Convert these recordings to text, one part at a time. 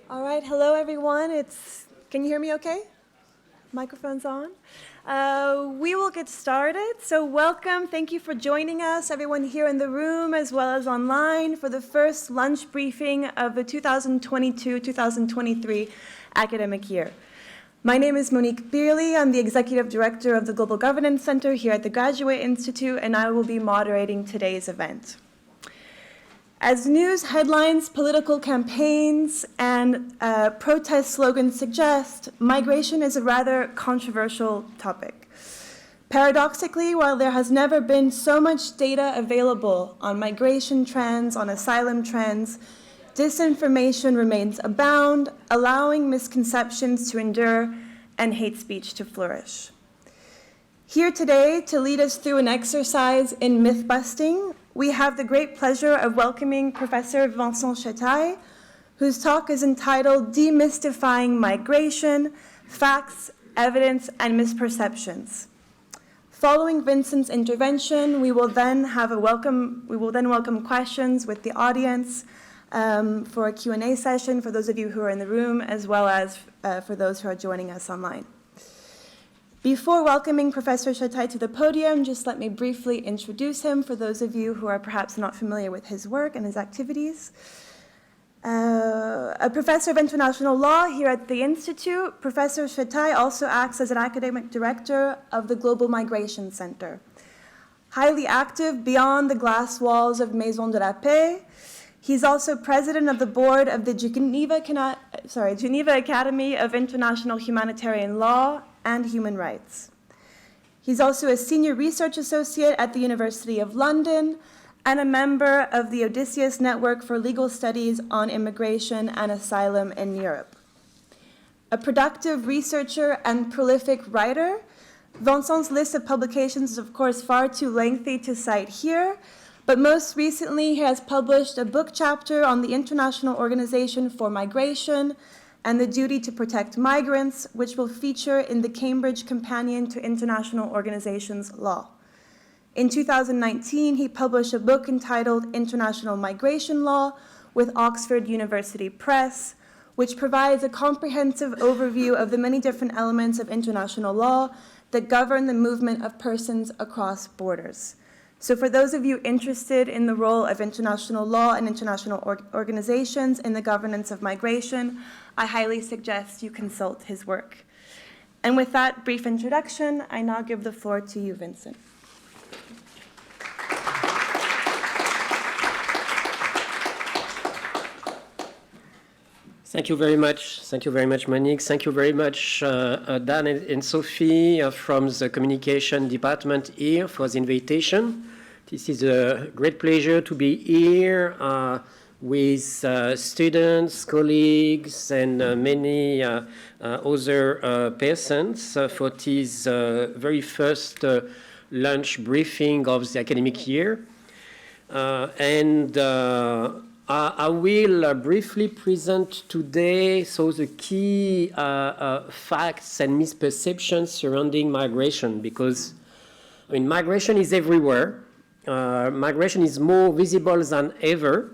All right, hello everyone. Can you hear me okay? Microphone's on. We will get started. So welcome, thank you for joining us, everyone here in the room as well as online for the first lunch briefing of the 2022-2023 academic year. My name is Monique Beerley. I'm the Executive Director of the Global Governance Center here at the Graduate Institute, and I will be moderating today's event. As news headlines, political campaigns, and protest slogans suggest, migration is a rather controversial topic. Paradoxically, while there has never been so much data available on migration trends, on asylum trends, disinformation remains abound, allowing misconceptions to endure and hate speech to flourish. Here today to lead us through an exercise in myth-busting, we have the great pleasure of welcoming Professor Vincent Chetail, whose talk is entitled Demystifying Migration, Facts, Evidence, and Misperceptions. Following Vincent's intervention, we will then welcome questions with the audience for a Q&A session for those of you who are in the room, as well as for those who are joining us online. Before welcoming Professor Chetail to the podium, just let me briefly introduce him for those of you who are perhaps not familiar with his work and his activities. A professor of international law here at the Institute, Professor Chetail also acts as an academic director of the Global Migration Center. Highly active beyond the glass walls of Maison de la Paix, he's also president of the board of the Geneva Academy of International Humanitarian Law and Human Rights. He's also a senior research associate at the University of London and a member of the Odysseus Network for Legal Studies on Immigration and Asylum in Europe. A productive researcher and prolific writer, Vincent's list of publications is of course far too lengthy to cite here, but most recently he has published a book chapter on the International Organization for Migration and the Duty to Protect Migrants, which will feature in the Cambridge Companion to International Organizations Law. In 2019, he published a book entitled International Migration Law with Oxford University Press, which provides a comprehensive overview of the many different elements of international law that govern the movement of persons across borders. So for those of you interested in the role of international law and international organizations in the governance of migration, I highly suggest you consult his work. And with that brief introduction, I now give the floor to you, Vincent. Thank you very much. Thank you very much, Monique. Thank you very much, Dan and Sophie from the communication department here for the invitation. This is a great pleasure to be here with students, colleagues, and many other persons for this very first lunch briefing of the academic year. I will briefly present today the key facts and misperceptions surrounding migration, because migration is everywhere. Migration is more visible than ever,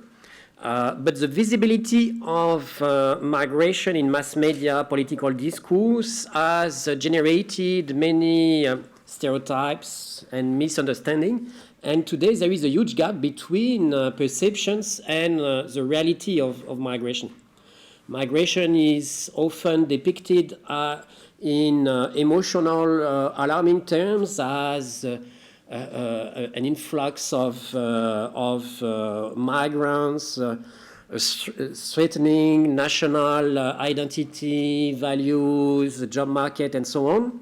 but the visibility of migration in mass media, political discourse has generated many stereotypes and misunderstandings. And today there is a huge gap between perceptions and the reality of migration. Migration is often depicted in emotional, alarming terms as an influx of migrants, threatening national identity, values, the job market, and so on.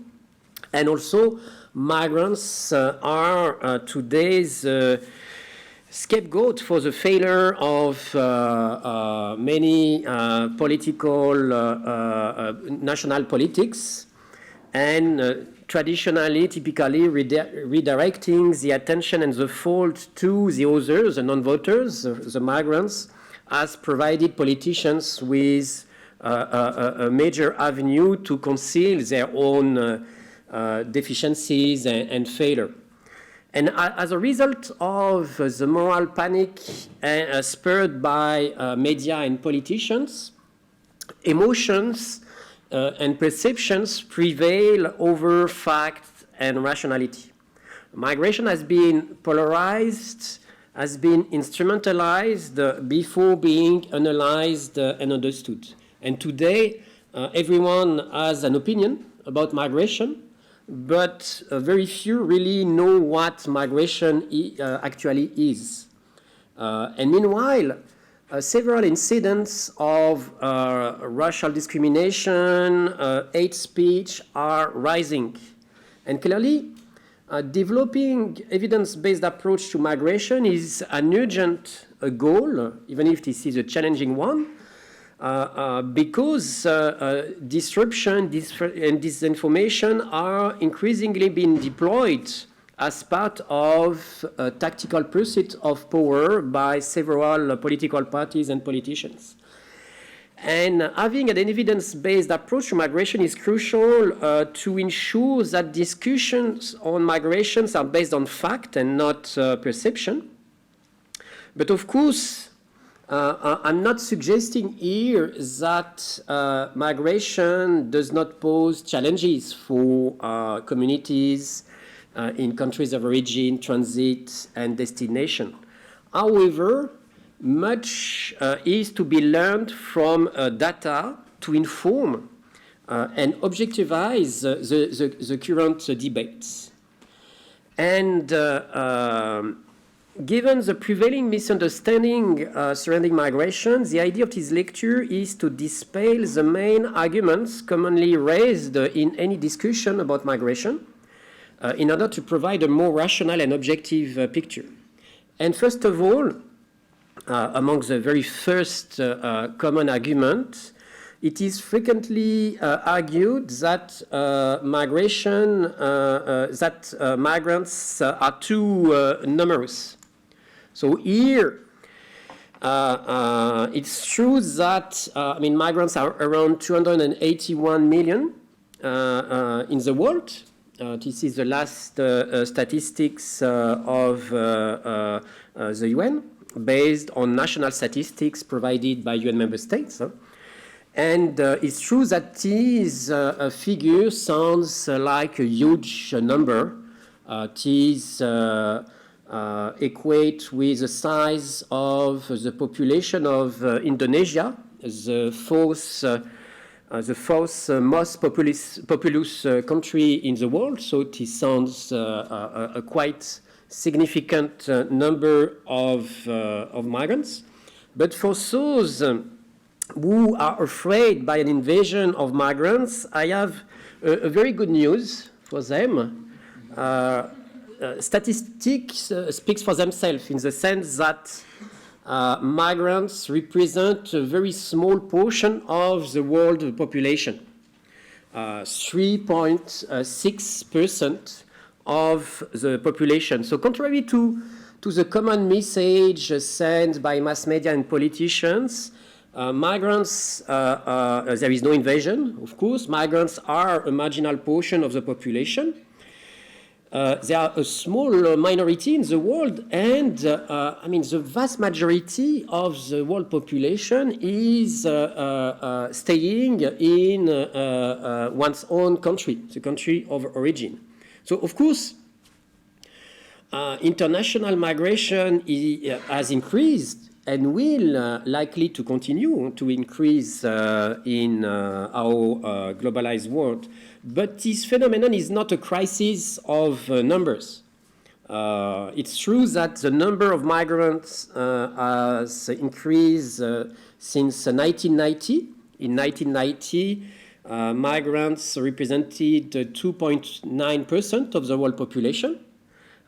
And also, migrants are today's scapegoat for the failure of many political national politics, and typically redirecting the attention and the fault to the others, the non-voters, the migrants, has provided politicians with a major avenue to conceal their own deficiencies and failure. And as a result of the moral panic spurred by media and politicians, emotions and perceptions prevail over fact and rationality. Migration has been polarized, has been instrumentalized before being analyzed and understood. And today, everyone has an opinion about migration, but very few really know what migration actually is. And meanwhile, several incidents of racial discrimination, hate speech are rising. And clearly, developing evidence-based approach to migration is an urgent goal, even if this is a challenging one, because disruption and disinformation are increasingly being deployed as part of a tactical pursuit of power by several political parties and politicians. And having an evidence-based approach to migration is crucial to ensure that discussions on migrations are based on fact and not perception. But of course, I'm not suggesting here that migration does not pose challenges for communities in countries of origin, transit, and destination. However, much is to be learned from data to inform and objectivize the current debates. And given the prevailing misunderstanding surrounding migration, the idea of this lecture is to dispel the main arguments commonly raised in any discussion about migration in order to provide a more rational and objective picture. And first of all, among the very first common argument, it is frequently argued that migrants are too numerous. So here, it's true that migrants are around 281 million in the world. This is the last statistics of the UN, based on national statistics provided by UN member states. And it's true that this figure sounds like a huge number. This equates with the size of the population of Indonesia, the fourth most populous country in the world. So this sounds a quite significant number of migrants. But for those who are afraid by an invasion of migrants, I have a very good news for them. Statistics speaks for themselves in the sense that migrants represent a very small portion of the world population, 3.6% of the population. So contrary to the common message sent by mass media and politicians, migrants, there is no invasion, of course. Migrants are a marginal portion of the population. They are a small minority in the world, and the vast majority of the world population is staying in one's own country, the country of origin. So, of course, international migration has increased and will likely to continue to increase in our globalized world. But this phenomenon is not a crisis of numbers. It's true that the number of migrants has increased since 1990. In 1990, migrants represented 2.9% of the world population.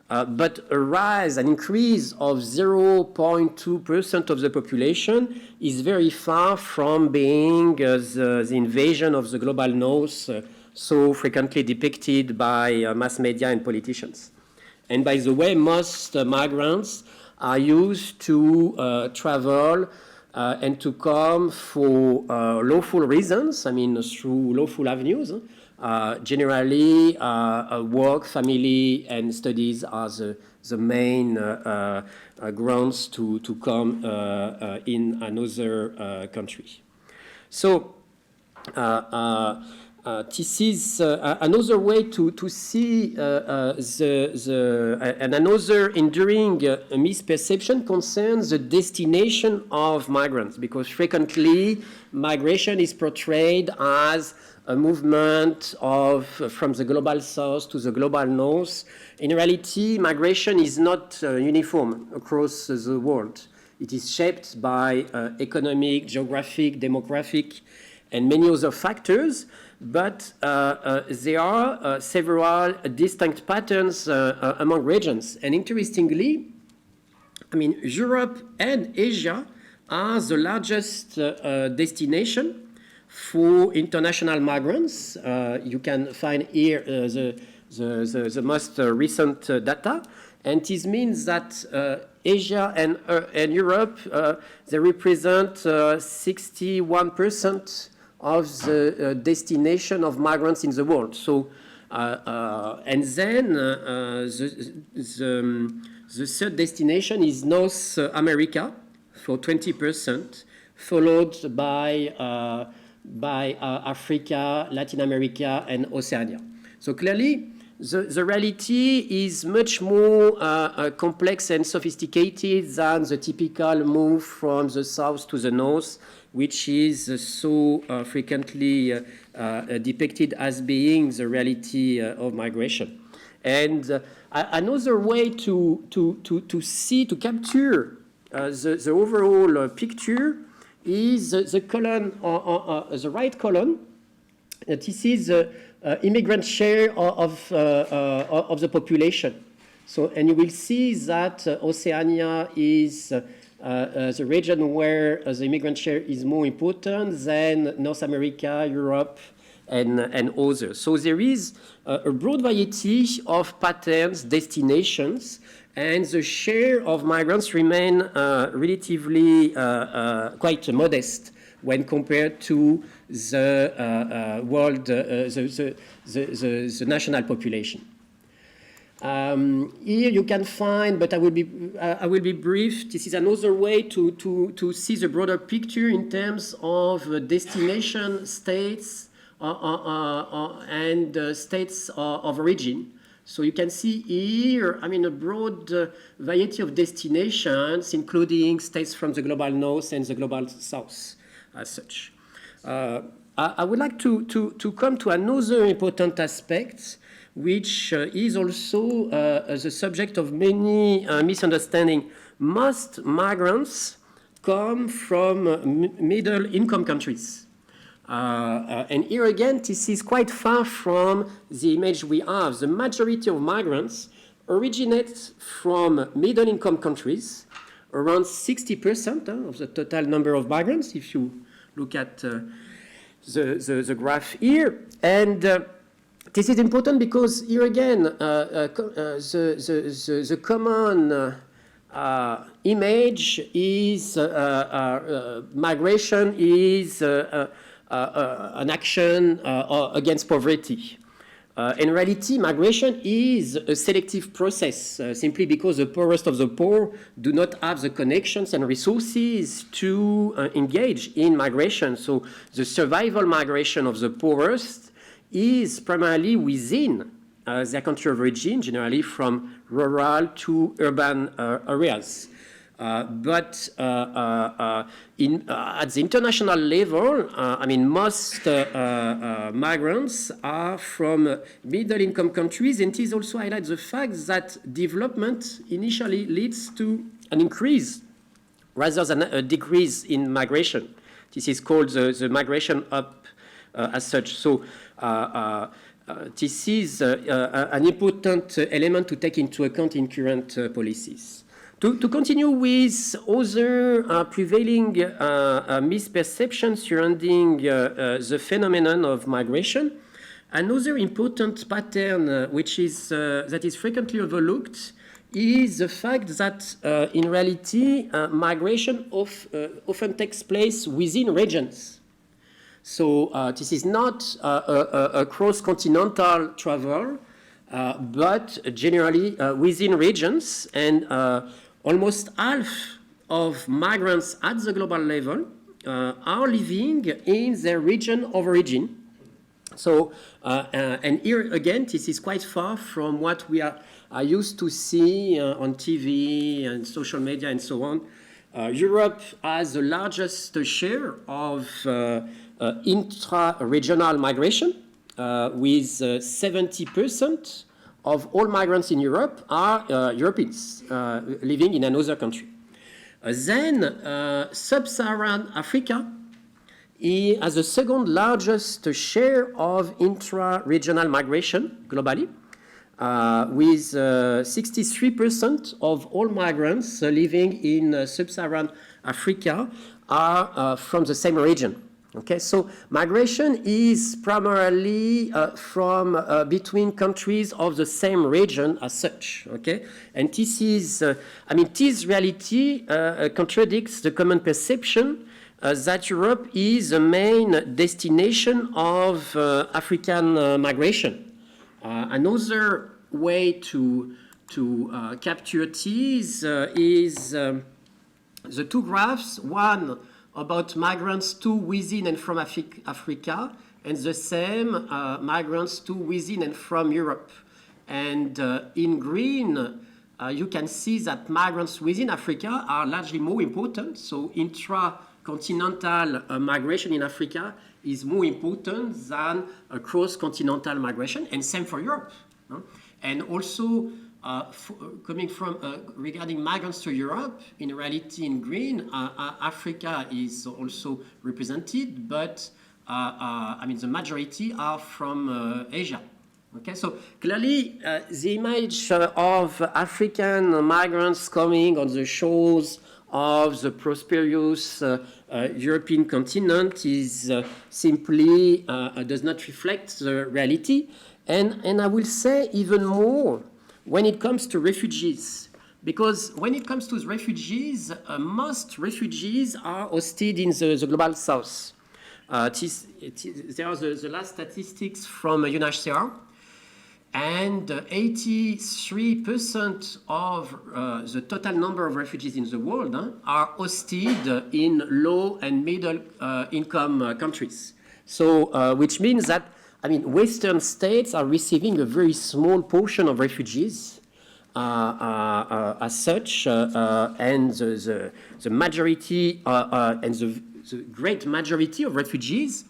But an increase of 0.2% of the population is very far from being the invasion of the global north so frequently depicted by mass media and politicians. And by the way, most migrants are used to travel and to come for lawful reasons, through lawful avenues. Generally, work, family, and studies are the main grounds to come in another country. So this is another way to see and another enduring misperception concerns the destination of migrants, because frequently migration is portrayed as a movement from the global south to the global north. In reality, migration is not uniform across the world. It is shaped by economic, geographic, demographic, and many other factors, but there are several distinct patterns among regions. And interestingly, I mean, Europe and Asia are the largest destination for international migrants. You can find here the most recent data. And this means that Asia and Europe, they represent 61% of the destination of migrants in the world. So, and then the third destination is North America for 20%, followed by Africa, Latin America, and Oceania. So clearly, the reality is much more complex and sophisticated than the typical move from the south to the north, which is so frequently depicted as being the reality of migration. And another way to capture the overall picture is the column, the right column. This is immigrant share of the population. So, and you will see that Oceania is the region where the immigrant share is more important than North America, Europe, and others. So there is a broad variety of patterns, destinations, and the share of migrants remain relatively quite modest when compared to the world, the national population. Here you can find, but I will be brief. This is another way to see the broader picture in terms of destination states and states of origin. So you can see here, I mean, a broad variety of destinations, including states from the global north and the global south, as such. I would like to come to another important aspect, which is also the subject of many misunderstandings. Most migrants come from middle-income countries. And here again, this is quite far from the image we have. The majority of migrants originate from middle-income countries, around 60% of the total number of migrants, if you look at the graph here. And this is important because here again, the common image is migration is an action against poverty. In reality, migration is a selective process simply because the poorest of the poor do not have the connections and resources to engage in migration. So the survival migration of the poorest is primarily within their country of origin, generally from rural to urban areas. But at the international level, I mean, most migrants are from middle-income countries, and this also highlights the fact that development initially leads to an increase rather than a decrease in migration. This is called the migration up as such. So this is an important element to take into account in current policies. To continue with other prevailing misperceptions surrounding the phenomenon of migration, another important pattern which is that is frequently overlooked is the fact that in reality migration often takes place within regions. So this is not a cross-continental travel, but generally within regions, and almost half of migrants at the global level are living in their region of origin. So, and here again, this is quite far from what we are used to see on TV and social media and so on. Europe has the largest share of intra-regional migration, with 70% of all migrants in Europe are Europeans living in another country. Then Sub-Saharan Africa has the second largest share of intra-regional migration globally, with 63% of all migrants living in Sub-Saharan Africa are from the same region. Okay, so migration is primarily from between countries of the same region as such. Okay, and this is, this reality contradicts the common perception that Europe is the main destination of African migration. Another way to capture this is the two graphs, one about migrants to, within, and from Africa, and the same migrants to, within, and from Europe. And in green, you can see that migrants within Africa are largely more important. So intra-continental migration in Africa is more important than cross-continental migration, and same for Europe. And also, coming from regarding migrants to Europe, in reality, in green, Africa is also represented, but the majority are from Asia. Okay, so clearly, the image of African migrants coming on the shores of the prosperous European continent is simply does not reflect the reality, and I will say even more when it comes to refugees, because when it comes to refugees, most refugees are hosted in the global south. There are the last statistics from UNHCR, and 83% of the total number of refugees in the world are hosted in low and middle income countries. So, which means that Western states are receiving a very small portion of refugees as such, and the majority and the great majority of refugees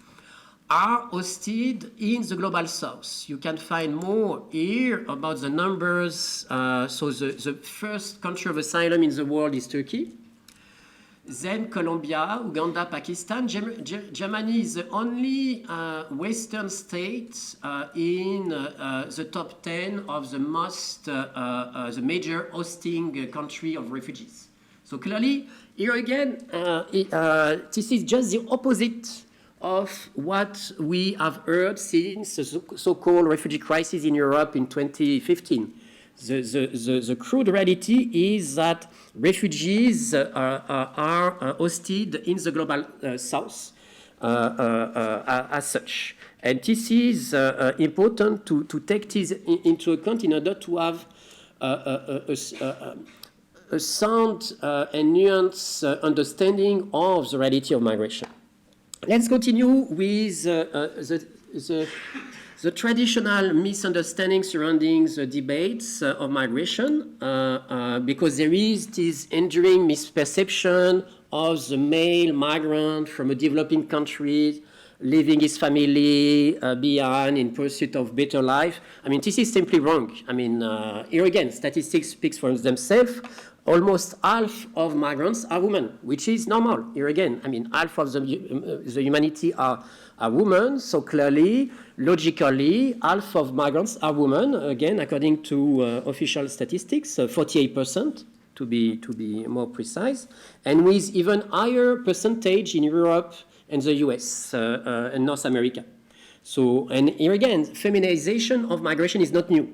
are hosted in the global south. You can find more here about the numbers. So the first country of asylum in the world is Turkey. Then Colombia, Uganda, Pakistan. Germany is the only Western state in the top 10 of the most, the major hosting country of refugees. So clearly, here again, this is just the opposite of what we have heard since the so-called refugee crisis in Europe in 2015. The crude reality is that refugees are hosted in the global south as such. And this is important to take this into account in order to have a sound and nuanced understanding of the reality of migration. Let's continue with the traditional misunderstanding surrounding the debates of migration, because there is this enduring misperception of the male migrant from a developing country leaving his family behind in pursuit of better life. This is simply wrong. Here again, statistics speak for themselves. Almost half of migrants are women, which is normal. Here again, half of the humanity are women, so clearly, logically, half of migrants are women, again, according to official statistics, 48% to be more precise, and with even higher percentage in Europe and the US and North America. So, and here again, feminization of migration is not new.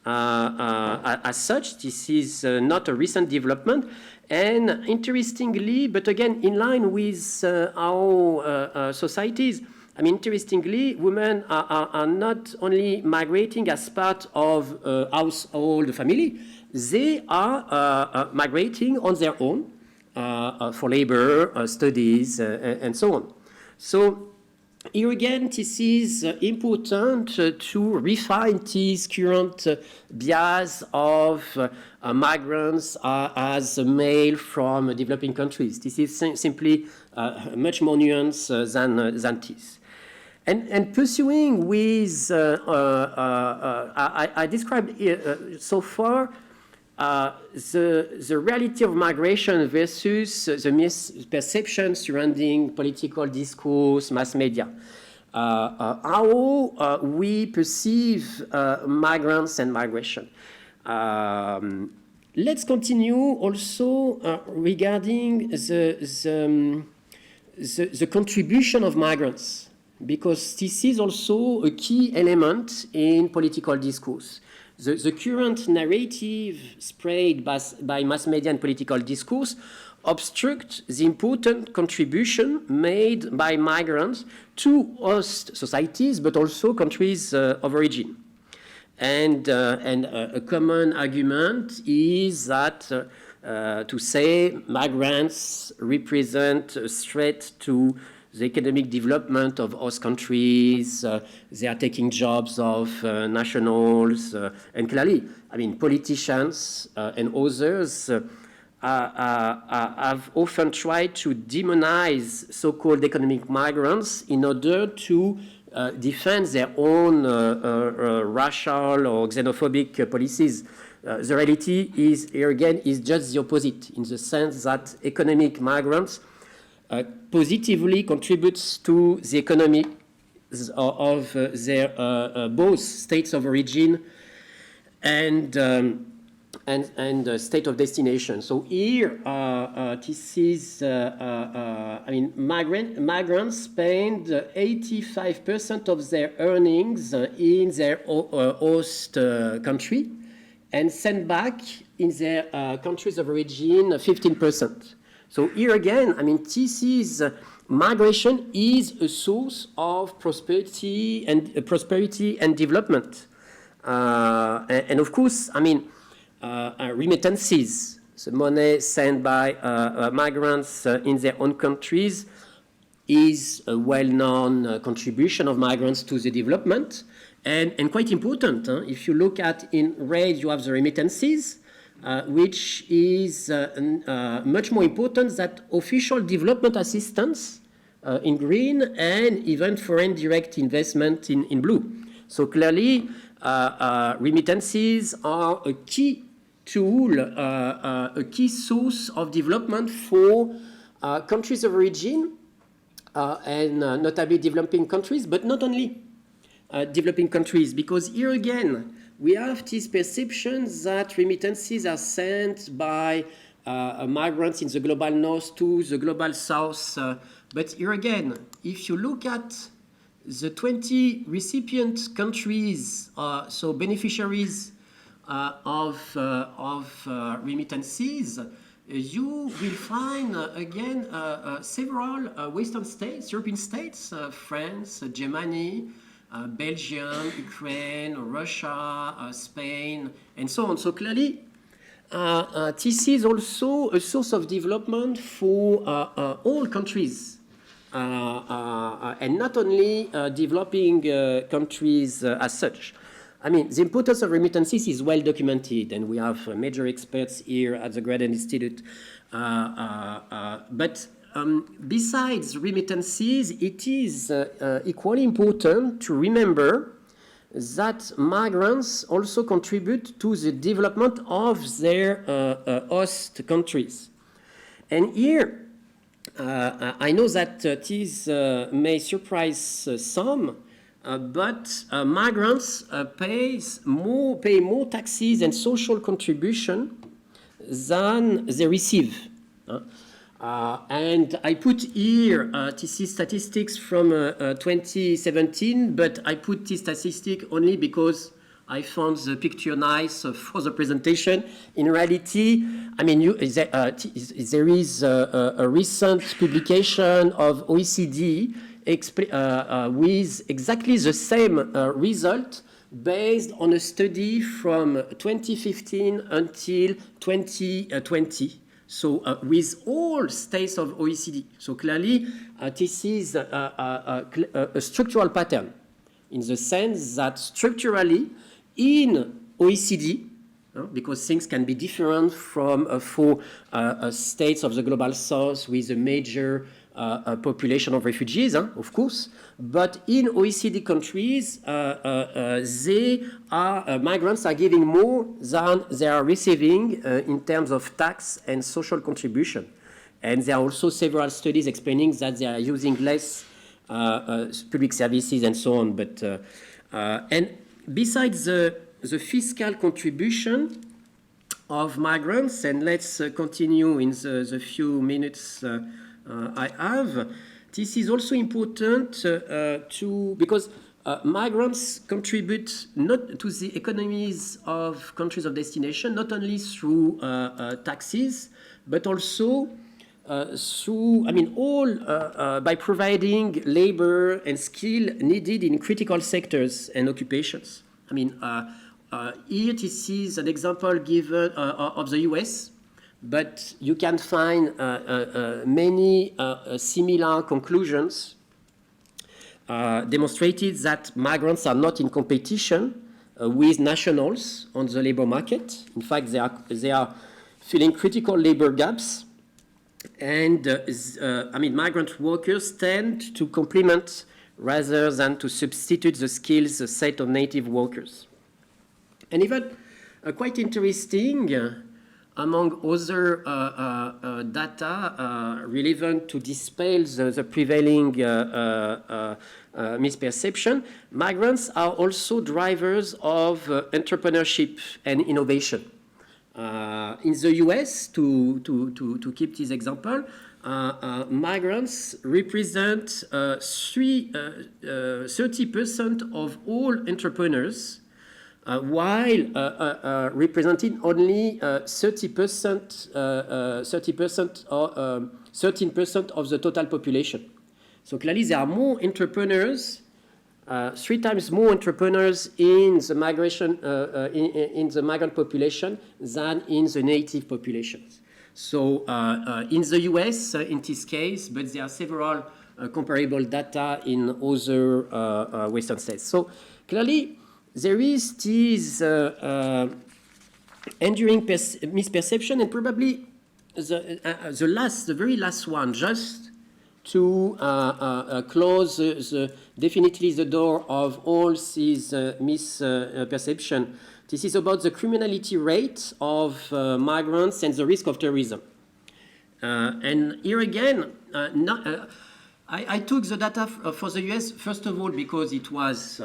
As such, this is not a recent development, and interestingly, but again in line with our societies, interestingly, women are not only migrating as part of household family, they are migrating on their own for labor, studies, and so on. So here again, this is important to refine this current bias of migrants as male from developing countries. This is simply much more nuanced than this. And pursuing with, I described so far the reality of migration versus the misperceptions surrounding political discourse, mass media. How we perceive migrants and migration. Let's continue also regarding the contribution of migrants, because this is also a key element in political discourse. The current narrative spread by mass media and political discourse obstruct the important contribution made by migrants to host societies, but also countries of origin. And a common argument is that to say migrants represent a threat to the economic development of host countries, they are taking jobs of nationals, and clearly, I mean, politicians and others have often tried to demonize so-called economic migrants in order to defend their own racial or xenophobic policies. The reality is, here again, is just the opposite, in the sense that economic migrants positively contributes to the economy of their both states of origin and state of destination. So here, this is, I mean, migrants spend 85% of their earnings in their host country and send back in their countries of origin 15%. So here again, I mean, this is migration is a source of prosperity and development, and of course, I mean, remittances, the money sent by migrants in their own countries, is a well-known contribution of migrants to the development, and quite important. If you look at in red, you have the remittances. Which is much more important than official development assistance in green and even foreign direct investment in blue. So clearly, remittances are a key tool, a key source of development for countries of origin and notably developing countries, but not only developing countries, because here again, we have this perception that remittances are sent by migrants in the global north to the global south. But here again, if you look at the 20 recipient countries, so beneficiaries of remittances, you will find again several Western states, European states, France, Germany, Belgium, Ukraine, Russia, Spain, and so on. So clearly, this is also a source of development for all countries, and not only developing countries as such. I mean, the importance of remittances is well documented, and we have major experts here at the Graduate Institute. But besides remittances, it is equally important to remember that migrants also contribute to the development of their host countries. And here, I know that this may surprise some, but migrants pay more taxes and social contribution than they receive. And I put here, this is statistics from 2017, but I put this statistic only because I found the picture nice for the presentation. In reality, I mean, there is a recent publication of OECD with exactly the same result based on a study from 2015 until 2020. So with all states of OECD. So clearly, this is a structural pattern in the sense that structurally in OECD, because things can be different from for states of the global south with a major population of refugees, of course, but in OECD countries, migrants are giving more than they are receiving in terms of tax and social contribution. And there are also several studies explaining that they are using less public services and so on. But and besides the fiscal contribution of migrants, and let's continue in the few minutes I have, this is also important because migrants contribute not to the economies of countries of destination, not only through taxes, but also through, by providing labor and skill needed in critical sectors and occupations. Here this is an example given of the US, but you can find many similar conclusions demonstrated that migrants are not in competition with nationals on the labor market. In fact, they are filling critical labor gaps, and migrant workers tend to complement rather than to substitute the skills set of native workers. And even quite interesting, among other data relevant to dispel the prevailing misperception, migrants are also drivers of entrepreneurship and innovation. In the US, to keep this example, migrants represent 30% of all entrepreneurs, while representing only 13% of the total population. So clearly there are more entrepreneurs, 3 times more entrepreneurs in the migration in the migrant population than in the native populations. So in the US, in this case, but there are several comparable data in other Western states. So clearly, there is this enduring misperception, and probably the very last one, just to close definitely the door of all these misperception. This is about the criminality rate of migrants and the risk of terrorism. And here again, I took the data for the US, first of all, because it was,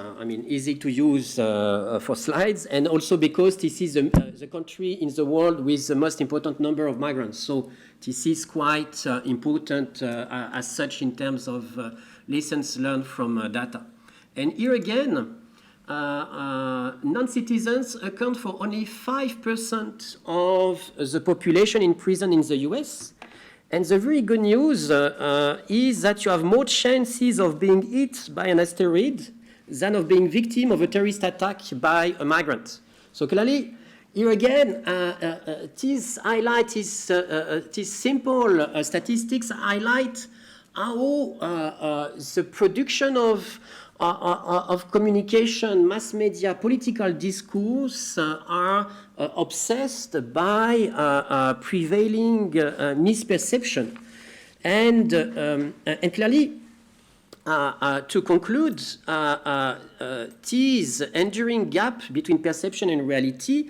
easy to use for slides, and also because this is the country in the world with the most important number of migrants. So this is quite important as such in terms of lessons learned from data. And here again, non-citizens account for only 5% of the population in prison in the US. And the very good news is that you have more chances of being hit by an asteroid than of being victim of a terrorist attack by a migrant. So clearly, here again, these simple statistics highlight how the production of communication, mass media, political discourse are obsessed by prevailing misperception. And clearly, to conclude, this enduring gap between perception and reality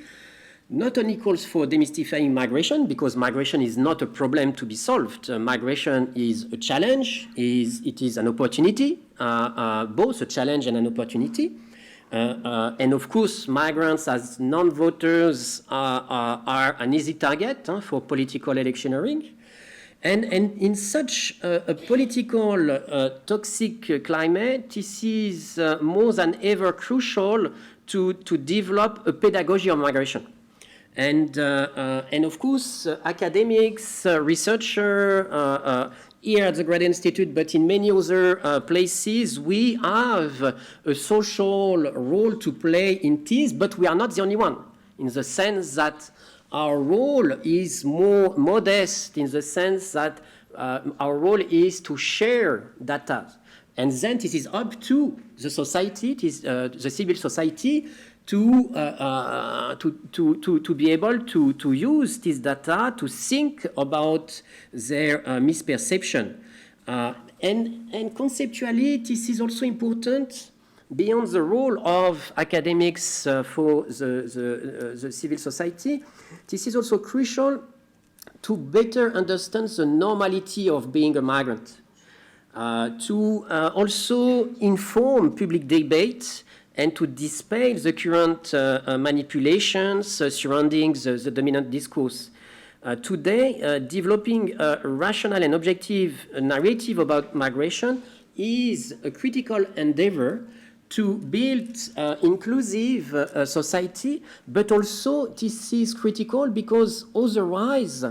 not only calls for demystifying migration, because migration is not a problem to be solved. Migration is a challenge, it is an opportunity, both a challenge and an opportunity. And of course, migrants as non-voters are an easy target for political electioneering. And in such a political toxic climate, this is more than ever crucial to develop a pedagogy of migration. And of course, academics, researchers, here at the Graduate Institute, but in many other places, we have a social role to play in this, but we are not the only one, in the sense that our role is more modest in the sense that our role is to share data. And then this is up to the society, it is the civil society, to be able to use this data to think about their misperception. And conceptually, this is also important beyond the role of academics for the civil society. This is also crucial to better understand the normality of being a migrant, to also inform public debate and to dispel the current manipulations surrounding the dominant discourse. Today, developing a rational and objective narrative about migration is a critical endeavor to build inclusive society, but also this is critical because otherwise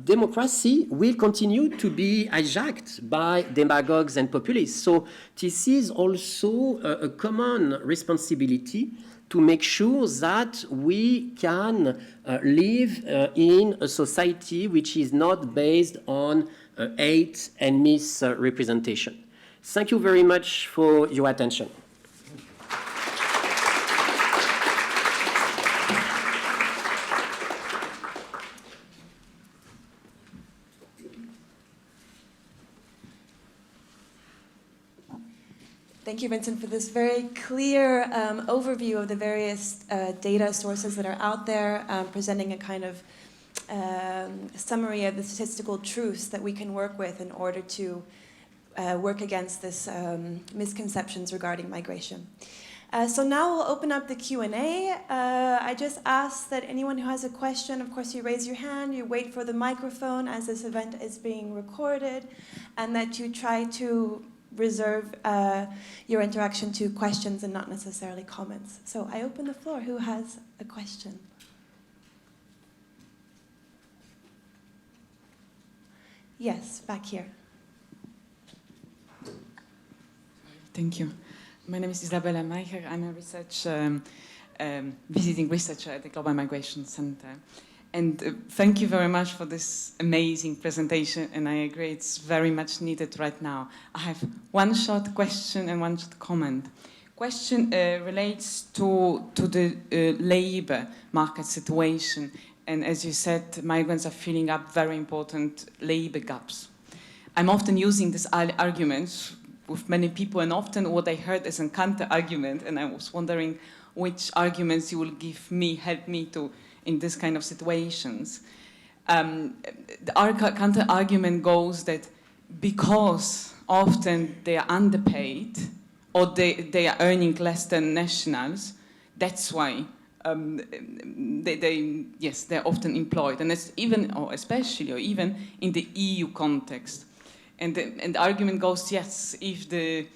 democracy will continue to be hijacked by demagogues and populists. So this is also a common responsibility to make sure that we can live in a society which is not based on hate and misrepresentation. Thank you very much for your attention. Thank you, Vincent, for this very clear overview of the various data sources that are out there, presenting a kind of summary of the statistical truths that we can work with in order to work against this misconceptions regarding migration. So now we'll open up the Q&A. I just ask that anyone who has a question, of course, you raise your hand, you wait for the microphone as this event is being recorded, and that you try to reserve your interaction to questions and not necessarily comments. So I open the floor. Who has a question? Yes, back here. Thank you. My name is Isabella Meicher. I'm a visiting researcher at the Global Migration Center. And thank you very much for this amazing presentation, and I agree it's very much needed right now. I have one short question and one short comment. Question relates to the labor market situation, and as you said, migrants are filling up very important labor gaps. I'm often using this argument with many people, and often what I heard is a counter-argument, and I was wondering which arguments you will give me, help me to in this kind of situations. The counter-argument goes that because often they are underpaid or they are earning less than nationals, that's why they're often employed, and it's even, or especially, or even in the EU context. And the argument goes, yes, if the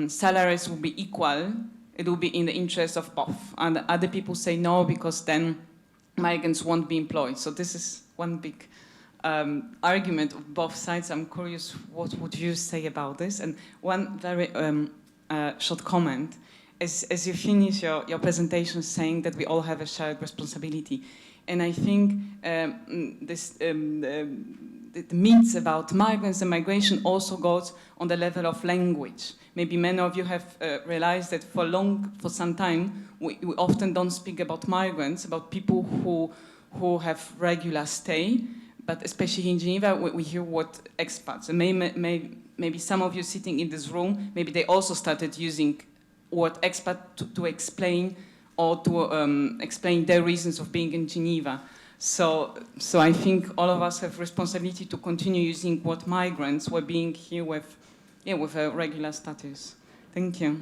salaries will be equal, it will be in the interest of both. And other people say no, because then migrants won't be employed. So this is one big argument of both sides. I'm curious, what would you say about this? And one very short comment. As you finish your presentation saying that we all have a shared responsibility. And I think the myths about migrants and migration also goes on the level of language. Maybe many of you have realized that for some time, we often don't speak about migrants, about people who have regular stay, but especially in Geneva, we hear what expats. And maybe some of you sitting in this room, maybe they also started using word expat to explain or to explain their reasons of being in Geneva. So I think all of us have responsibility to continue using word migrants while being here with a regular status. Thank you.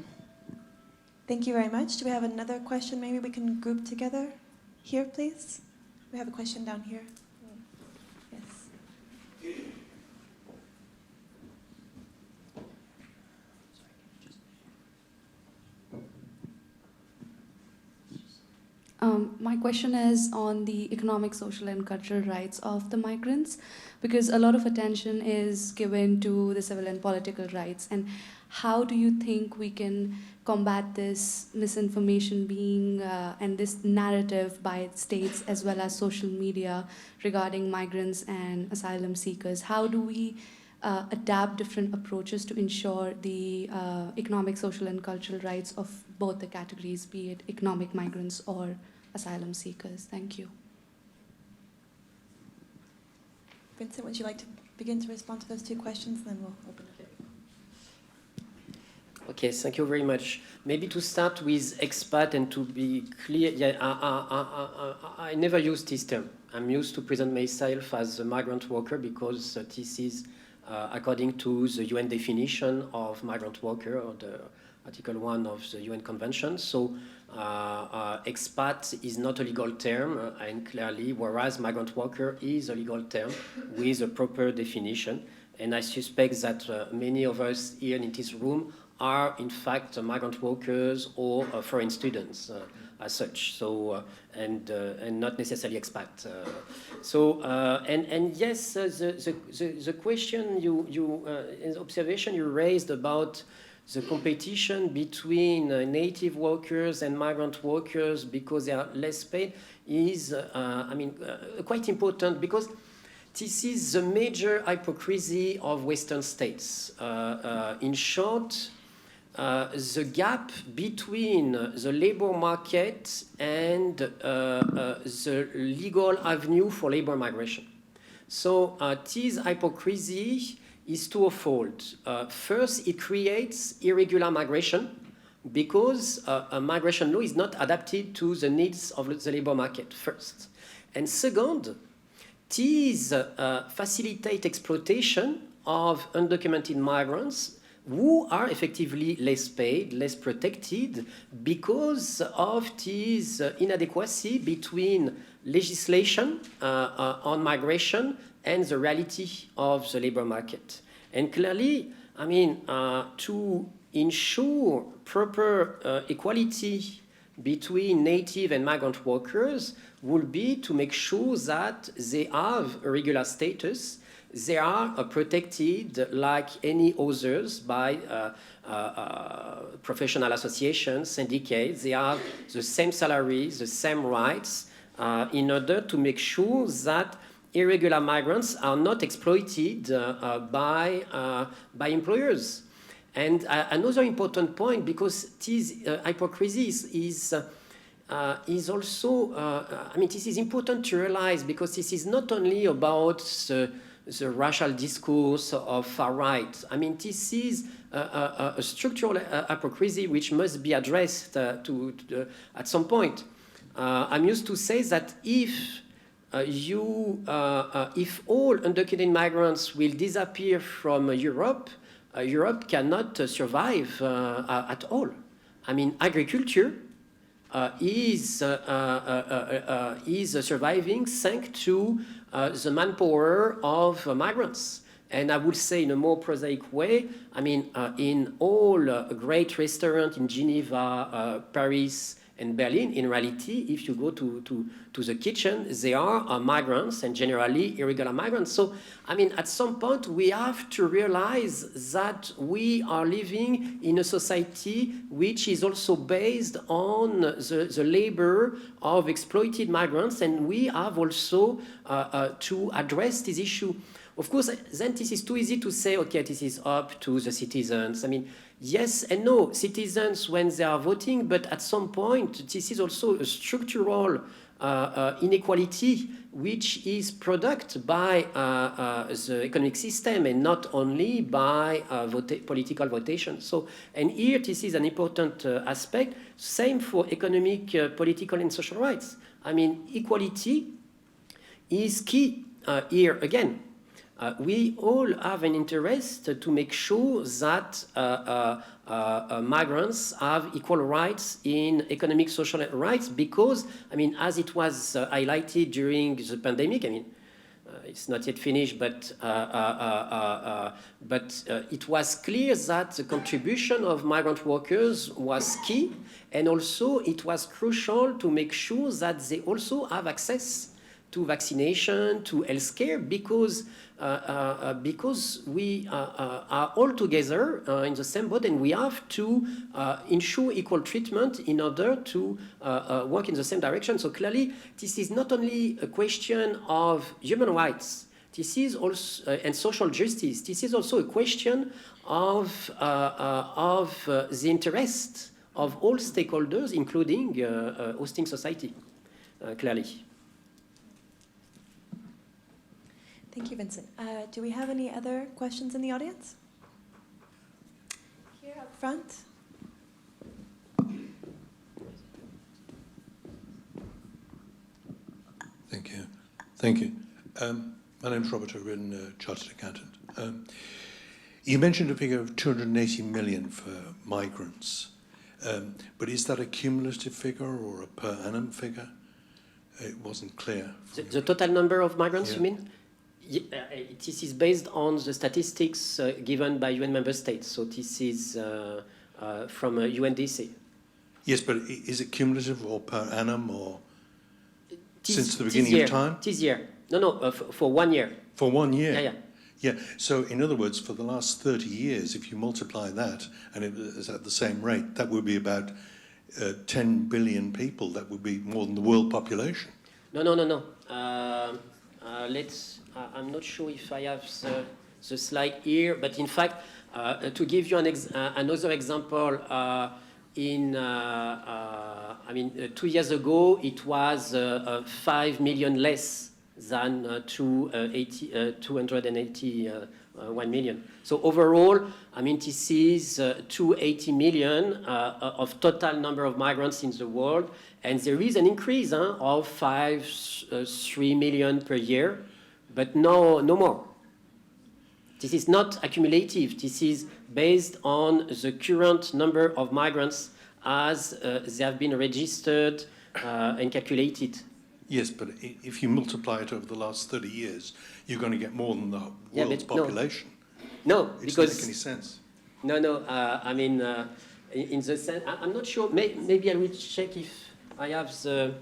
Thank you very much. Do we have another question maybe we can group together? Here, please. We have a question down here. Yes. My question is on the economic, social, and cultural rights of the migrants, because a lot of attention is given to the civil and political rights. And how do you think we can combat this misinformation being and this narrative by states as well as social media regarding migrants and asylum seekers? How do we adapt different approaches to ensure the economic, social, and cultural rights of both the categories, be it economic migrants or asylum seekers? Thank you. Vincent, would you like to begin to respond to those two questions, and then we'll open it? Okay, thank you very much. Maybe to start with expat and to be clear, yeah, I never use this term. I'm used to present myself as a migrant worker because this is according to the UN definition of migrant worker, or the Article 1 of the UN Convention. So expat is not a legal term, and clearly, whereas migrant worker is a legal term with a proper definition. And I suspect that many of us here in this room are in fact migrant workers or foreign students as such. So and not necessarily expat. And yes, the question the observation you raised about the competition between native workers and migrant workers because they are less paid is, quite important, because this is the major hypocrisy of Western states. In short, the gap between the labor market and the legal avenue for labor migration. So this hypocrisy is twofold. First, it creates irregular migration because a migration law is not adapted to the needs of the labor market, first. And second, these facilitate exploitation of undocumented migrants who are effectively less paid, less protected, because of this inadequacy between legislation on migration and the reality of the labor market. And clearly, to ensure proper equality between native and migrant workers would be to make sure that they have a regular status. They are protected like any others by professional associations, syndicates. They have the same salaries, the same rights, in order to make sure that irregular migrants are not exploited by employers. And another important point, because this hypocrisy is also, this is important to realize, because this is not only about the racial discourse of far right. This is a structural hypocrisy which must be addressed at some point. I'm used to say that if all undocumented migrants will disappear from Europe, Europe cannot survive at all. Agriculture is surviving thanks to the manpower of migrants. And I would say in a more prosaic way, in all great restaurants in Geneva, Paris, and Berlin, in reality, if you go to the kitchen, they are migrants, and generally irregular migrants. So, at some point, we have to realize that we are living in a society which is also based on the labor of exploited migrants, and we have also to address this issue. Of course, then this is too easy to say, okay, this is up to the citizens. Yes and no, citizens when they are voting, but at some point, this is also a structural inequality which is produced by the economic system and not only by political votation. So, and here this is an important aspect. Same for economic, political, and social rights. Equality is key here again. We all have an interest to make sure that migrants have equal rights in economic, social rights, because, as it was highlighted during the pandemic, it's not yet finished, but it was clear that the contribution of migrant workers was key, and also it was crucial to make sure that they also have access to vaccination, to healthcare, because we are all together in the same boat, and we have to ensure equal treatment in order to work in the same direction. So clearly, this is not only a question of human rights. This is also and social justice. This is also a question of the interest of all stakeholders, including hosting society, clearly. Thank you, Vincent. Do we have any other questions in the audience? Here up front. Thank you. Thank you. My name is Robert O'Riordan, Chartered Accountant. You mentioned a figure of 280 million for migrants, but is that a cumulative figure or a per annum figure? It wasn't clear. The total number of migrants, Yeah. you mean? This is based on the statistics given by UN member states. So this is from UNDC. Yes, but is it cumulative or per annum or since the This beginning year, of time? This year. No, for 1 year. For 1 year? Yeah. Yeah, so in other words, for the last 30 years, if you multiply that, and it is at the same rate, that would be about 10 billion people. That would be more than the world population. No. I'm not sure if I have the slide here, but in fact, to give you another example, 2 years ago, it was 5 million less than 281 million. So overall, this is 280 million of total number of migrants in the world, and there is an increase of 3 million per year, but no more. This is not accumulative. This is based on the current number of migrants as they have been registered and calculated. Yes, but if you multiply it over the last 30 years, you're going to get more than the world's population. No, it because... doesn't make any sense. No, in the sense... I'm not sure. Maybe I will check if I have the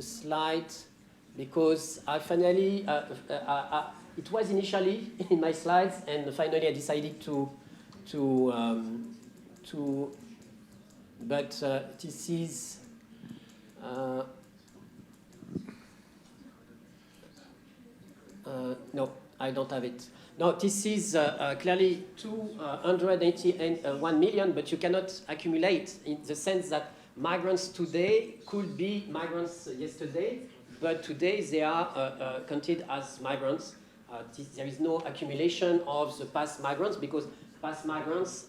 slide, because I finally... it was initially in my slides, and finally I decided to but this is... no, I don't have it. No, this is clearly 281 million, but you cannot accumulate in the sense that migrants today could be migrants yesterday, but today they are counted as migrants. There is no accumulation of the past migrants, because past migrants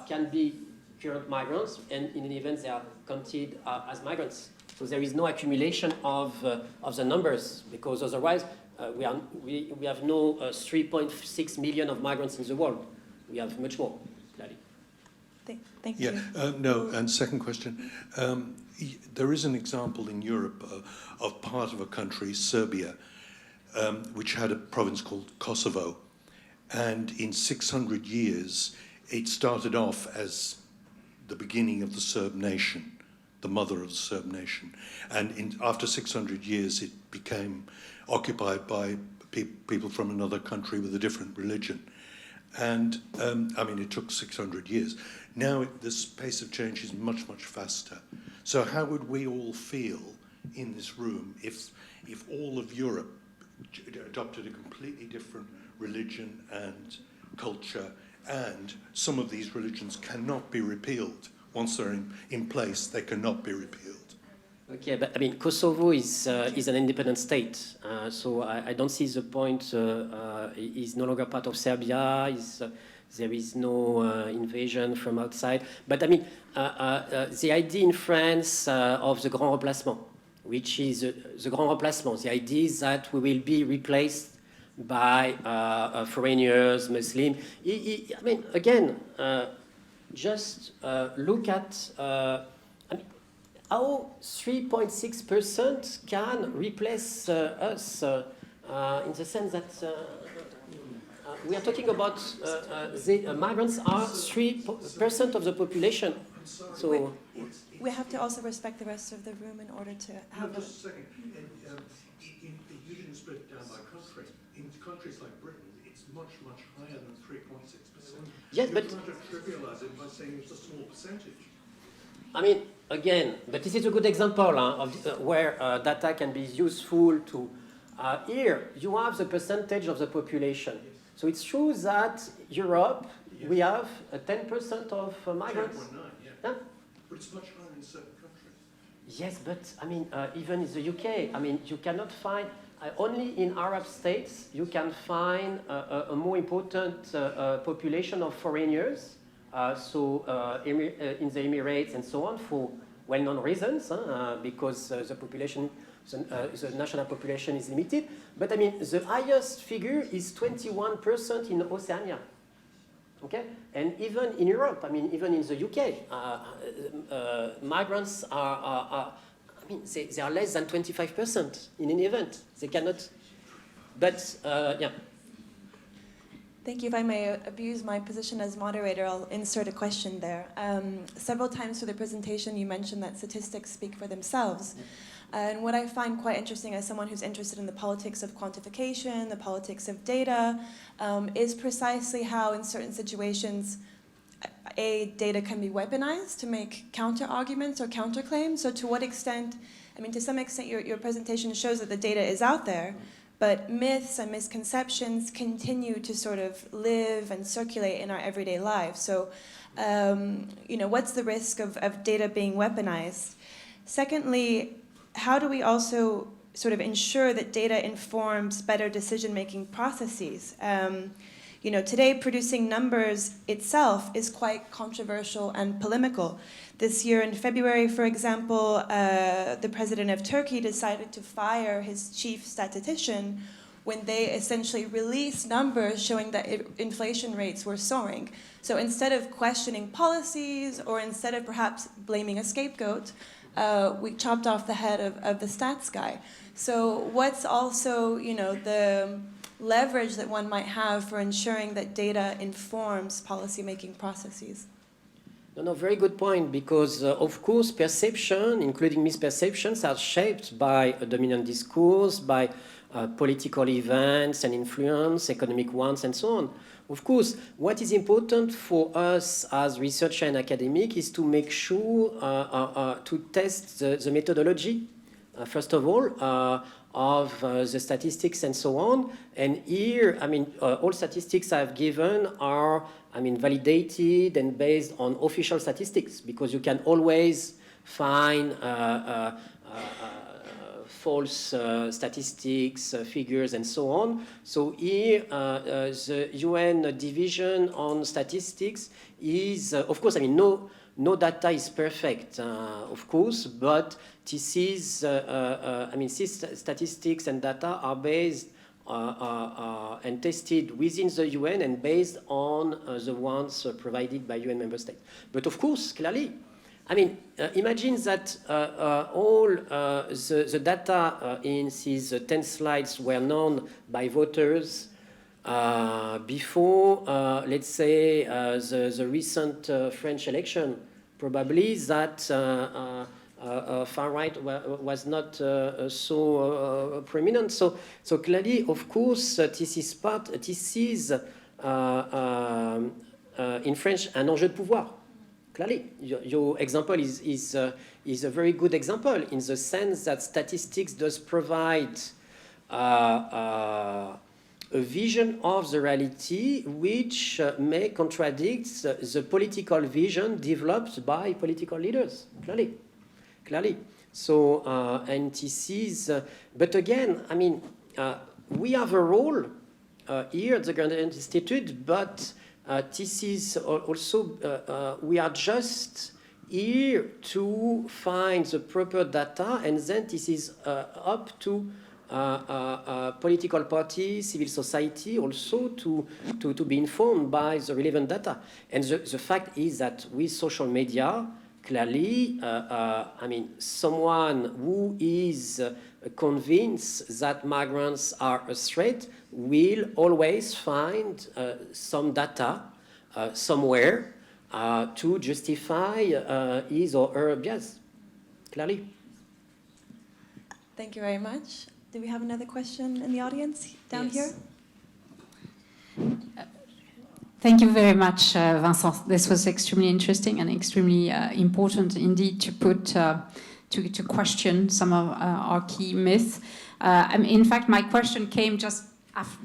can be current migrants, and in an event they are counted as migrants. So there is no accumulation of the numbers, because otherwise we have no 3.6 million of migrants in the world. We have much more, clearly. Thank you. No, and second question. There is an example in Europe of part of a country, Serbia, which had a province called Kosovo. And in 600 years, it started off as the beginning of the Serb nation, the mother of the Serb nation. And after 600 years, it became occupied by people from another country with a different religion. And, it took 600 years. Now, this pace of change is much, much faster. So how would we all feel in this room if all of Europe adopted a completely different religion and culture, and some of these religions cannot be repealed? Once they're in place, they cannot be repealed. Okay, but Kosovo is an independent state, so I don't see the point. It's no longer part of Serbia. There is no invasion from outside. But the idea in France of the Grand Remplacement, which is the Grand Remplacement, the idea is that we will be replaced by foreigners, Muslims. Just look at how 3.6% can replace us in the sense that we are talking about the migrants are 3% of the population. So we have to also respect the rest of the room in order to have Just a second. countries like Britain, it's much, much higher than 3.6%. Yes, You're but trying to trivialize it by saying it's a small percentage. I mean, again, but this is a good example of where data can be useful to. Here, you have the percentage of the population. So it's true that Europe, we have 10% of migrants. 10.9, yeah. Yeah? But it's much higher in certain countries. Yes, but I mean, even in the UK, I mean, you cannot find, only in Arab states, you can find a more important population of foreigners. In the Emirates and so on, for well-known reasons, because the population, the national population is limited. But I mean, the highest figure is 21% in Oceania. Okay, and even in Europe, I mean, even in the UK, migrants are I mean, they are less than 25% in any event. They cannot. But yeah. Thank you. If I may abuse my position as moderator, I'll insert a question there. Several times through the presentation, you mentioned that statistics speak for themselves. And what I find quite interesting as someone who's interested in the politics of quantification, the politics of data, is precisely how in certain situations, data can be weaponized to make counter-arguments or counterclaims. So to what extent, I mean, to some extent, your presentation shows that the data is out there, but myths and misconceptions continue to sort of live and circulate in our everyday lives. So, you know, what's the risk of data being weaponized? Secondly, how do we also sort of ensure that data informs better decision-making processes? You know, today producing numbers itself is quite controversial and polemical. This year in February, for example, the president of Turkey decided to fire his chief statistician when they essentially released numbers showing that inflation rates were soaring. So instead of questioning policies or instead of perhaps blaming a scapegoat, we chopped off the head of the stats guy. So what's also, you know, the leverage that one might have for ensuring that data informs policy-making processes? No, very good point, because of course perception, including misperceptions, are shaped by a dominant discourse, by political events and influence, economic ones, and so on. Of course, what is important for us as researcher and academic is to make sure to test the methodology, first of all, of the statistics and so on. And here, I mean, all statistics I've given are, I mean, validated and based on official statistics, because you can always find false statistics, figures, and so on. So here, the UN division on statistics is, of course, I mean, no data is perfect, of course, but this is, I mean, these statistics and data are based and tested within the UN and based on the ones provided by UN member states. But of course, clearly, I mean, imagine that all the data in these 10 slides were known by voters before, let's say, the recent French election. Probably that far right was not so prominent. So clearly, of course, this is in French un enjeu de pouvoir. Clearly, your example is a very good example in the sense that statistics does provide a vision of the reality which may contradict the political vision developed by political leaders. Clearly. So, and this is, but again, I mean, we have a role here at the Graduate Institute, but this is also, we are just here to find the proper data, and then this is up to political parties, civil society also to be informed by the relevant data. And the fact is that with social media, clearly, I mean, someone who is convinced that migrants are a threat will always find some data somewhere to justify his or her bias, clearly. Thank you very much. Do we have another question in the audience down Yes. here? Thank you very much, Vincent. This was extremely interesting and extremely important indeed to put to question some of our key myths. In fact, my question came just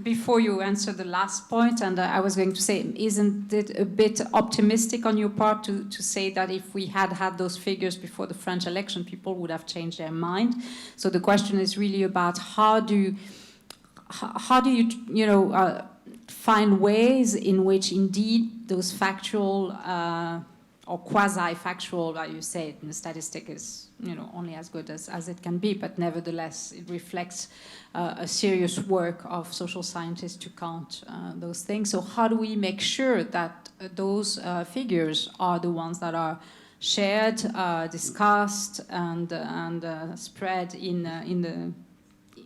before you answered the last point, and I was going to say, isn't it a bit optimistic on your part to say that if we had those figures before the French election, people would have changed their mind? So the question is really about how do you find ways in which indeed those factual or quasi-factual, like you say, the statistic is only as good as it can be, but nevertheless it reflects a serious work of social scientists to count those things. So how do we make sure that those figures are the ones that are shared, discussed, and spread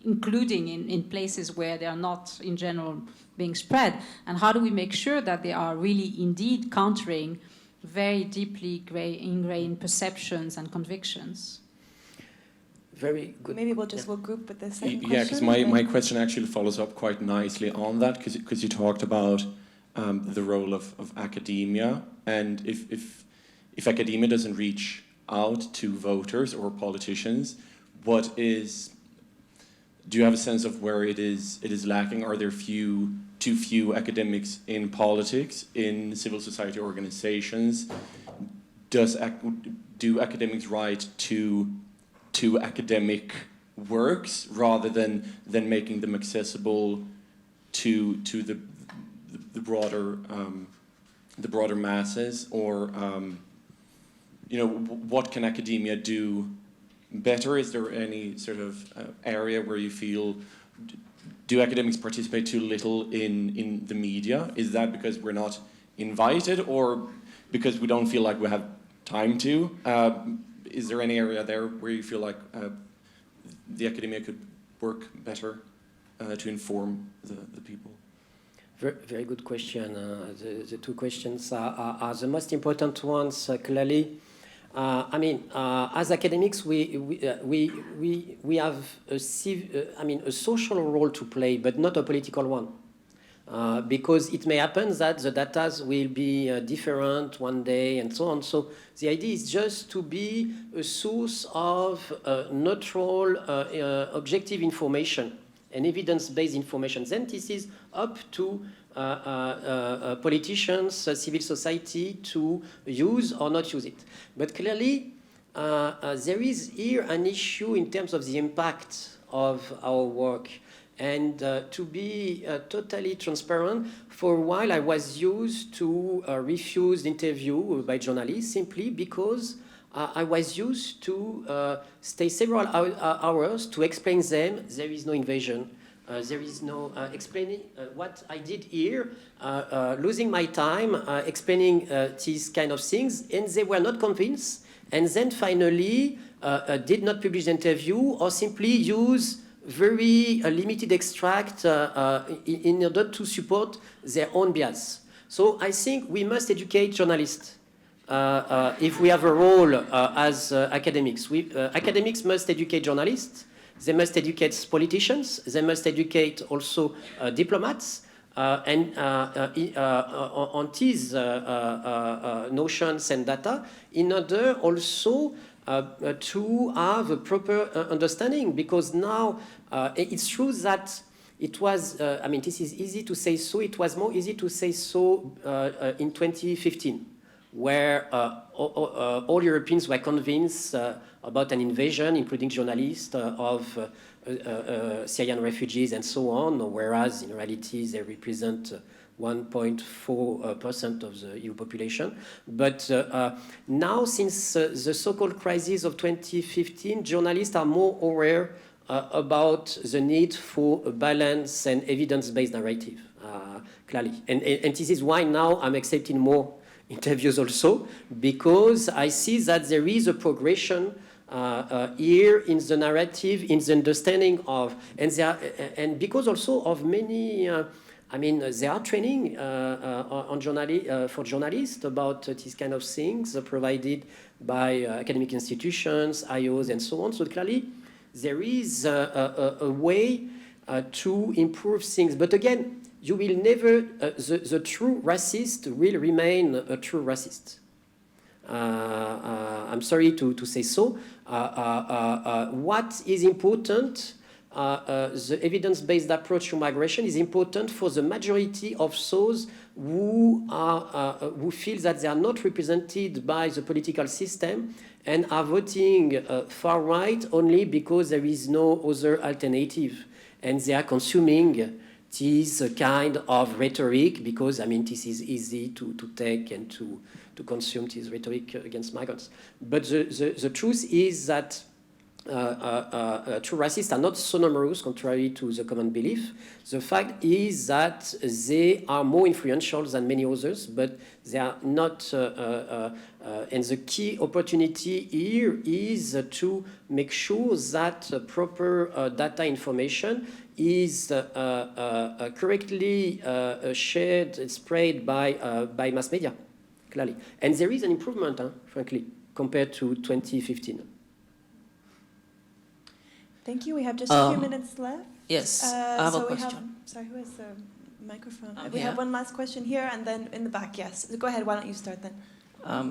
including in places where they are not in general being spread? And how do we make sure that they are really indeed countering very deeply ingrained perceptions and convictions? Very good. Maybe we'll group with the second question. Yeah, because my question actually follows up quite nicely on that, because you talked about the role of academia, and if academia doesn't reach out to voters or politicians, do you have a sense of where it is lacking? Are there too few academics in politics, in civil society organizations? Do academics write to academic works rather than making them accessible to the broader masses? Or what can academia do better? Is there any sort of area where you feel, do academics participate too little in the media? Is that because we're not invited, or because we don't feel like we have time to? Is there any area there where you feel like the academia could work better to inform the people? Very good question. The two questions are the most important ones, clearly. As academics, we have a social role to play, but not a political one, because it may happen that the data will be different one day and so on. So the idea is just to be a source of neutral, objective information and evidence-based information. Then this is up to politicians, civil society to use or not use it. But clearly, there is here an issue in terms of the impact of our work. And to be totally transparent, for a while I was used to refuse the interview by journalists simply because I was used to stay several hours to explain them there is no invasion. There is no explaining what I did here, losing my time explaining these kind of things, and they were not convinced, and then finally did not publish the interview or simply use very limited extract in order to support their own bias. So I think we must educate journalists. If we have a role as academics, academics must educate journalists. They must educate politicians. They must educate also diplomats and on these notions and data in order also to have a proper understanding. Because now it's true that it was, this is easy to say so, it was more easy to say so in 2015, where all Europeans were convinced about an invasion, including journalists, of Syrian refugees and so on, whereas in reality they represent 1.4% of the EU population. But now, since the so-called crisis of 2015, journalists are more aware about the need for a balanced and evidence-based narrative, clearly. And this is why now I'm accepting more interviews also, because I see that there is a progression here in the narrative, in the understanding of, and because also of many, there are training for journalists about these kind of things provided by academic institutions, IOs, and so on. So clearly, there is a way to improve things. But again, you will never, the true racist will remain a true racist. I'm sorry to say so. What is important, the evidence-based approach to migration is important for the majority of those who feel that they are not represented by the political system and are voting far right only because there is no other alternative, and they are consuming this kind of rhetoric because, I mean, this is easy to take and to consume this rhetoric against migrants. But the truth is that true racists are not so numerous, contrary to the common belief. The fact is that they are more influential than many others, but they are not. And the key opportunity here is to make sure that proper data information is correctly shared and spread by mass media, clearly. And there is an improvement, frankly, compared to 2015. Thank you. We have just a few minutes left. Yes, I have a question. Sorry, who has the microphone? I'm We here. have one last question here, and then in the back, yes. Go ahead, why don't you start then?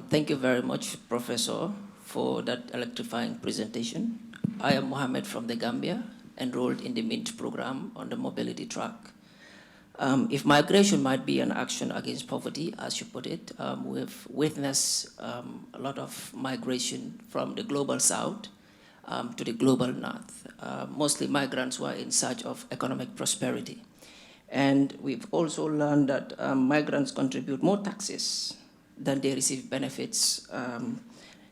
Thank you very much, Professor, for that electrifying presentation. I am Mohammed from the Gambia, enrolled in the MINT program on the mobility track. If migration might be an action against poverty, as you put it, we've witnessed a lot of migration from the global south to the global north, mostly migrants who are in search of economic prosperity. And we've also learned that migrants contribute more taxes than they receive benefits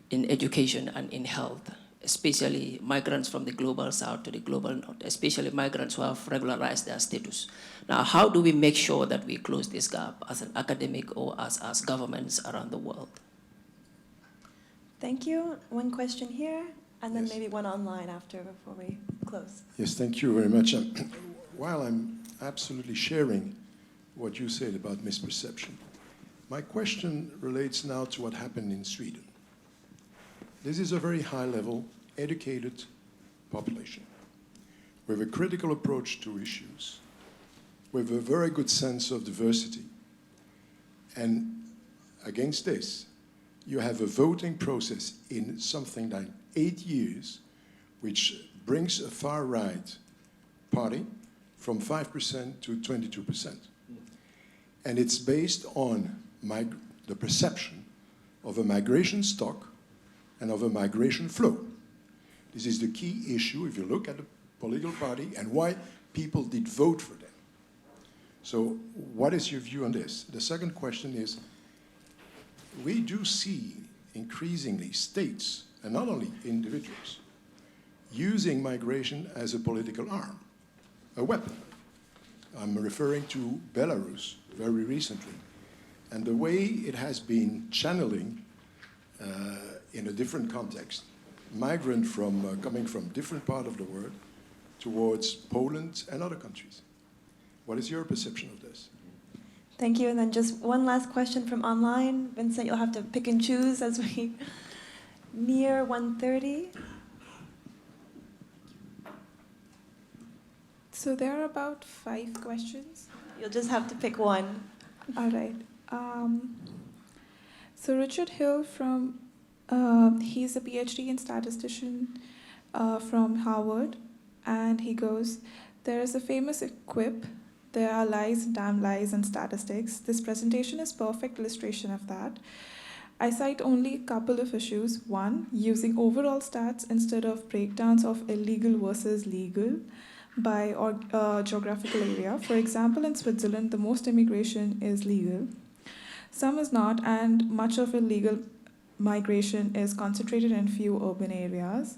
in education and in health, especially migrants from the global south to the global north, especially migrants who have regularized their status. Now, how do we make sure that we close this gap as an academic or as governments around the world? Thank you. One question here, and then Yes. maybe one online after before we close. Yes, thank you very much. While I'm absolutely sharing what you said about misperception, my question relates now to what happened in Sweden. This is a very high-level, educated population with a critical approach to issues, with a very good sense of diversity. And against this, you have a voting process in something like 8 years, which brings a far-right party from 5% to 22%. And it's based on the perception of a migration stock and of a migration flow. This is the key issue if you look at the political party and why people did vote for them. So what is your view on this? The second question is, we do see increasingly states, and not only individuals, using migration as a political arm, a weapon. I'm referring to Belarus very recently, and the way it has been channeling in a different context, migrant from coming from different part of the world towards Poland and other countries. What is your perception of this? Thank you. And then just one last question from online. Vincent, you'll have to pick and choose as we near 1:30. So there are about 5 questions. You'll just have to pick one. All right. So Richard Hill he's a PhD in statistician from Harvard, and he goes, there is a famous quip, there are lies, damn lies, and statistics. This presentation is perfect illustration of that. I cite only a couple of issues. One, using overall stats instead of breakdowns of illegal versus legal by geographical area. For example, in Switzerland, the most immigration is legal. Some is not, and much of illegal migration is concentrated in few urban areas.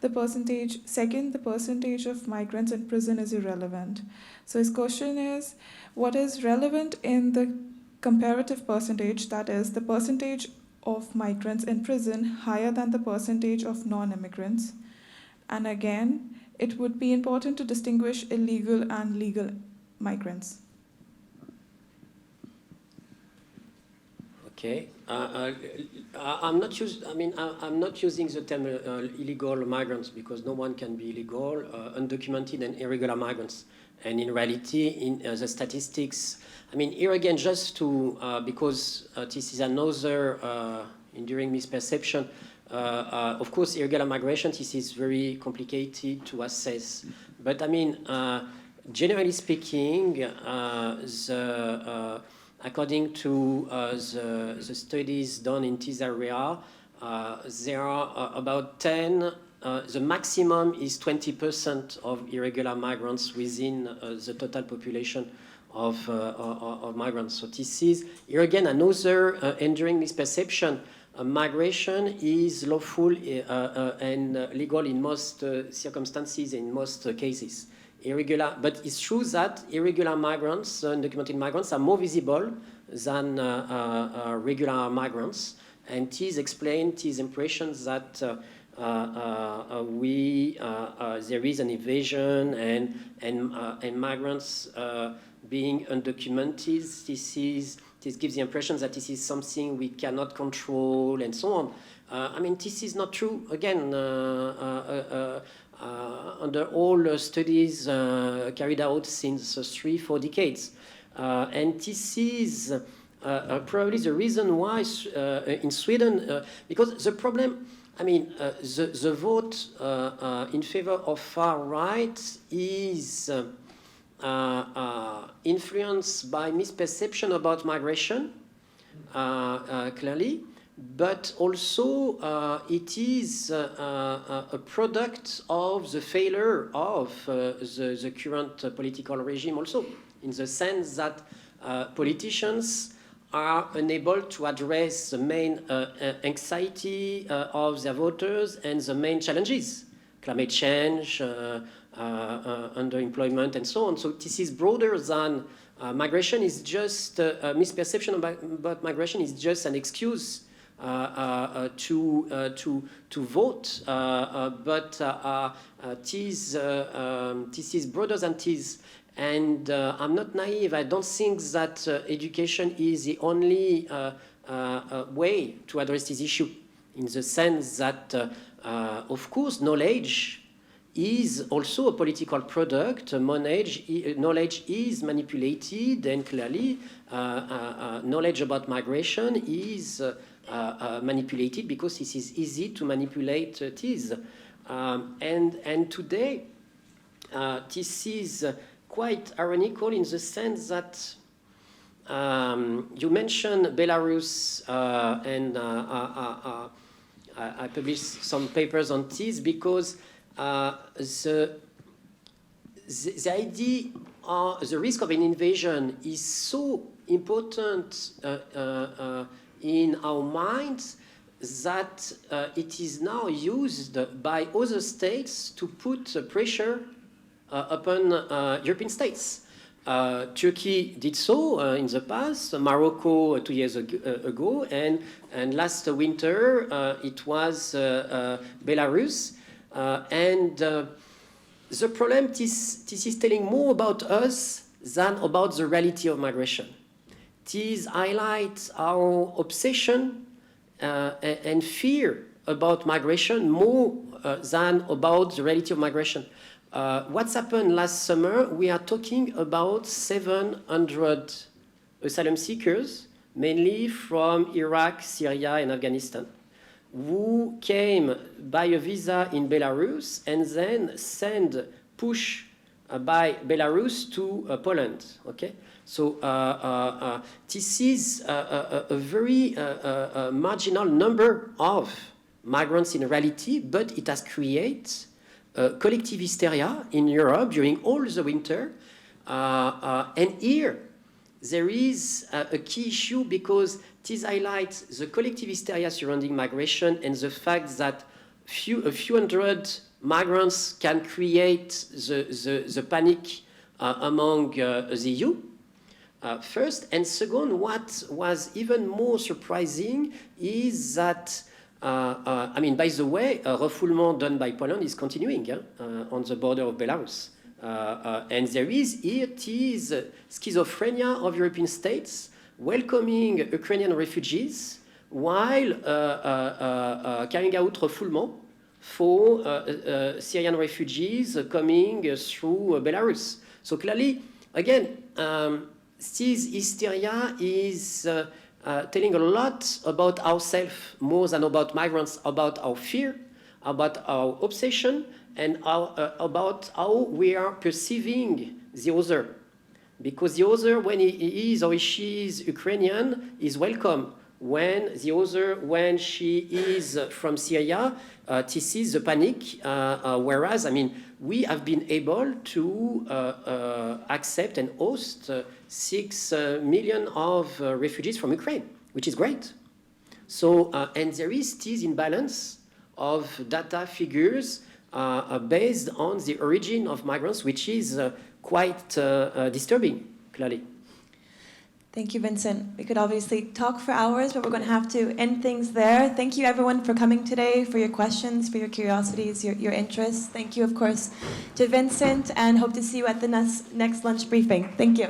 The percentage of migrants in prison is irrelevant. So his question is, what is relevant in the comparative percentage, that is, the percentage of migrants in prison higher than the percentage of non-immigrants? And again, it would be important to distinguish illegal and legal migrants. Okay. I'm not using the term illegal migrants because no one can be illegal, undocumented and irregular migrants. And in reality, in the statistics, I mean, here again, just to, because this is another enduring misperception, of course, irregular migration, this is very complicated to assess. But I mean, generally speaking, according to the studies done in this area, there are about 10, the maximum is 20% of irregular migrants within the total population of migrants. So this is, here again, another enduring misperception. Migration is lawful and legal in most circumstances, in most cases. Irregular, but it's true that irregular migrants, undocumented migrants, are more visible than regular migrants, and this explains these impressions that there is an invasion and migrants being undocumented. This gives the impression that this is something we cannot control and so on. I mean, this is not true. Again, under all studies carried out since 3-4 decades. And this is probably the reason why in Sweden, because the problem, I mean, the vote in favor of far right is influenced by misperception about migration, clearly. But also it is a product of the failure of the current political regime also, in the sense that politicians are unable to address the main anxiety of their voters and the main challenges, climate change, underemployment, and so on. So this is broader than migration is just, misperception about migration is just an excuse to vote, but this is broader than this. And I'm not naive. I don't think that education is the only way to address this issue, in the sense that, of course, knowledge is also a political product. Knowledge is manipulated, and clearly knowledge about migration is manipulated because this is easy to manipulate this. And today, this is quite ironical in the sense that you mentioned Belarus, and I published some papers on this because the idea, the risk of an invasion is so important in our minds that it is now used by other states to put pressure upon European states. Turkey did so in the past, Morocco 2 years ago, and last winter it was Belarus. And the problem, this is telling more about us than about the reality of migration. This highlights our obsession and fear about migration more than about the reality of migration. What's happened last summer, we are talking about 700 asylum seekers, mainly from Iraq, Syria, and Afghanistan, who came by a visa in Belarus and then pushed by Belarus to Poland. Okay, so this is a very marginal number of migrants in reality, but it has created collective hysteria in Europe during all the winter. And here there is a key issue, because this highlights the collective hysteria surrounding migration and the fact that a few hundred migrants can create the panic among the EU. First, and second, what was even more surprising is that, I mean, by the way, a refoulement done by Poland is continuing on the border of Belarus. And there is here this schizophrenia of European states welcoming Ukrainian refugees while carrying out refoulement for Syrian refugees coming through Belarus. So clearly, again, this hysteria is telling a lot about ourselves more than about migrants, about our fear, about our obsession, and about how we are perceiving the other. Because the other, when he is or she is Ukrainian, is welcome. When the other, when she is from Syria, this is the panic. Whereas, I mean, we have been able to accept and host 6 million of refugees from Ukraine, which is great. So, and there is this imbalance of data figures based on the origin of migrants, which is quite disturbing, clearly. Thank you, Vincent. We could obviously talk for hours, but we're going to have to end things there. Thank you, everyone, for coming today, for your questions, for your curiosities, your interests. Thank you, of course, to Vincent, and hope to see you at the next lunch briefing. Thank you.